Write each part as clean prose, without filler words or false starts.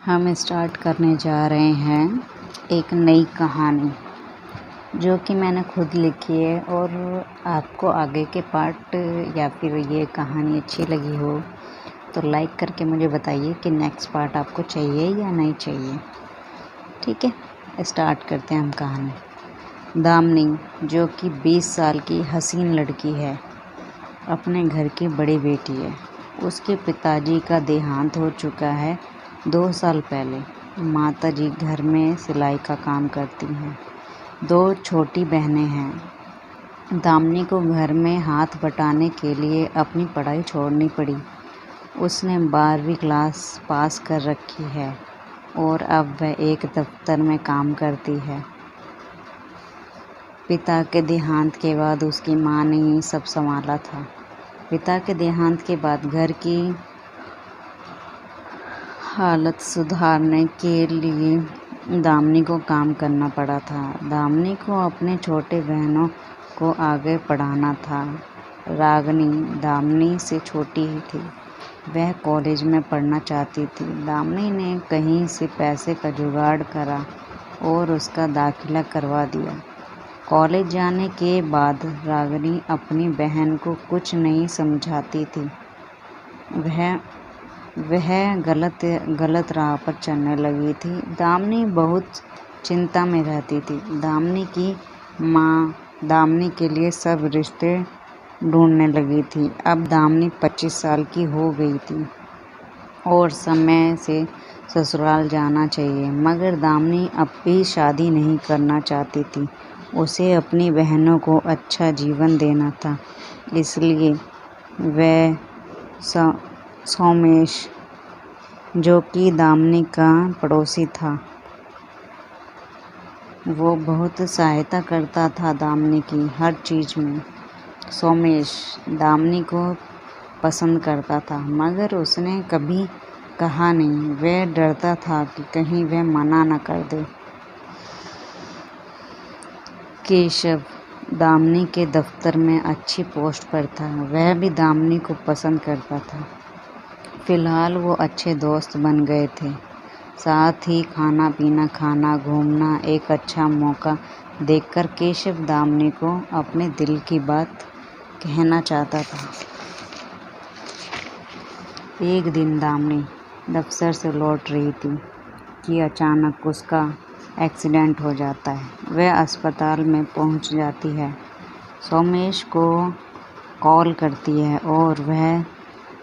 हम स्टार्ट करने जा रहे हैं एक नई कहानी जो कि मैंने खुद लिखी है। और आपको आगे के पार्ट या फिर ये कहानी अच्छी लगी हो तो लाइक करके मुझे बताइए कि नेक्स्ट पार्ट आपको चाहिए या नहीं चाहिए। ठीक है, स्टार्ट करते हैं हम कहानी। दामिनी, जो कि 20 साल की हसीन लड़की है, अपने घर की बड़ी बेटी है। उसके पिताजी का देहांत हो चुका है 2 साल पहले। माताजी घर में सिलाई का काम करती हैं। 2 छोटी बहनें हैं। दामिनी को घर में हाथ बटाने के लिए अपनी पढ़ाई छोड़नी पड़ी। उसने 12वीं क्लास पास कर रखी है और अब वह एक दफ्तर में काम करती है। पिता के देहांत के बाद उसकी माँ ने ही सब संभाला था। पिता के देहांत के बाद घर की हालत सुधारने के लिए दामिनी को काम करना पड़ा था। दामिनी को अपने छोटे बहनों को आगे पढ़ाना था। रागिनी दामिनी से छोटी ही थी। वह कॉलेज में पढ़ना चाहती थी। दामिनी ने कहीं से पैसे का जुगाड़ करा और उसका दाखिला करवा दिया। कॉलेज जाने के बाद रागिनी अपनी बहन को कुछ नहीं समझाती थी। वह गलत राह पर चलने लगी थी। दामिनी बहुत चिंता में रहती थी। दामिनी की माँ दामिनी के लिए सब रिश्ते ढूंढने लगी थी। अब दामिनी 25 साल की हो गई थी और समय से ससुराल जाना चाहिए, मगर दामिनी अब भी शादी नहीं करना चाहती थी। उसे अपनी बहनों को अच्छा जीवन देना था। इसलिए वह सोमेश, जो कि दामिनी का पड़ोसी था, वो बहुत सहायता करता था दामिनी की हर चीज़ में। सोमेश दामिनी को पसंद करता था, मगर उसने कभी कहा नहीं। वह डरता था कि कहीं वह मना न कर दे। केशव दामिनी के दफ्तर में अच्छी पोस्ट पर था। वह भी दामिनी को पसंद करता था। फिलहाल वो अच्छे दोस्त बन गए थे। साथ ही खाना पीना, खाना, घूमना। एक अच्छा मौका देखकर केशव दामिनी को अपने दिल की बात कहना चाहता था। एक दिन दामिनी दफ्तर से लौट रही थी कि अचानक उसका एक्सीडेंट हो जाता है। वह अस्पताल में पहुंच जाती है। सोमेश को कॉल करती है और वह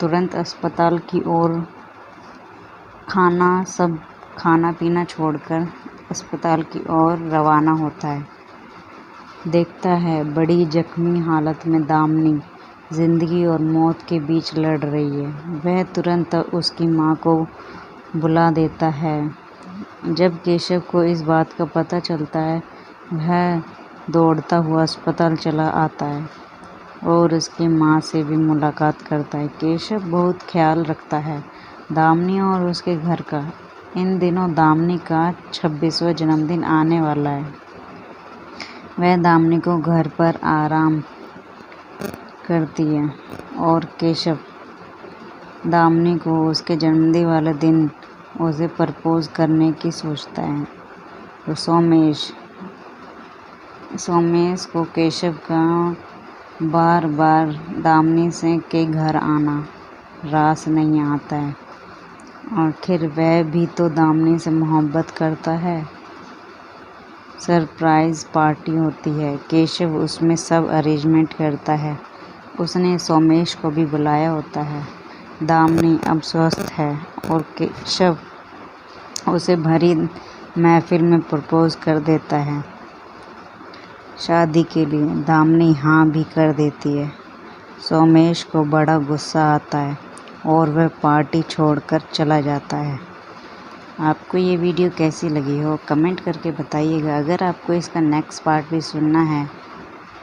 तुरंत अस्पताल की ओर खाना पीना छोड़कर अस्पताल की ओर रवाना होता है। देखता है बड़ी जख्मी हालत में दामिनी जिंदगी और मौत के बीच लड़ रही है। वह तुरंत उसकी माँ को बुला देता है। जब केशव को इस बात का पता चलता है, वह दौड़ता हुआ अस्पताल चला आता है और उसकी माँ से भी मुलाकात करता है। केशव बहुत ख्याल रखता है दामिनी और उसके घर का। इन दिनों दामिनी का 26वां जन्मदिन आने वाला है। वह दामिनी को घर पर आराम करती है और केशव दामिनी को उसके जन्मदिन वाले दिन उसे प्रपोज करने की सोचता है। तो सोमेश को केशव का बार बार दामिनी से के घर आना रास नहीं आता है। आखिर वह भी तो दामिनी से मोहब्बत करता है। सरप्राइज पार्टी होती है। केशव उसमें सब अरेंजमेंट करता है। उसने सोमेश को भी बुलाया होता है। दामिनी अब स्वस्थ है और केशव उसे भरी महफिल में प्रपोज कर देता है। शादी के लिए दामिनी हाँ भी कर देती है। सोमेश को बड़ा गुस्सा आता है और वह पार्टी छोड़कर चला जाता है। आपको ये वीडियो कैसी लगी हो कमेंट करके बताइएगा। अगर आपको इसका नेक्स्ट पार्ट भी सुनना है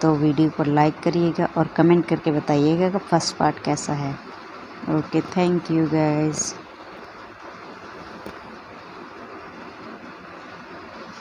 तो वीडियो को लाइक करिएगा और कमेंट करके बताइएगा कि फर्स्ट पार्ट कैसा है। Okay, thank you guys.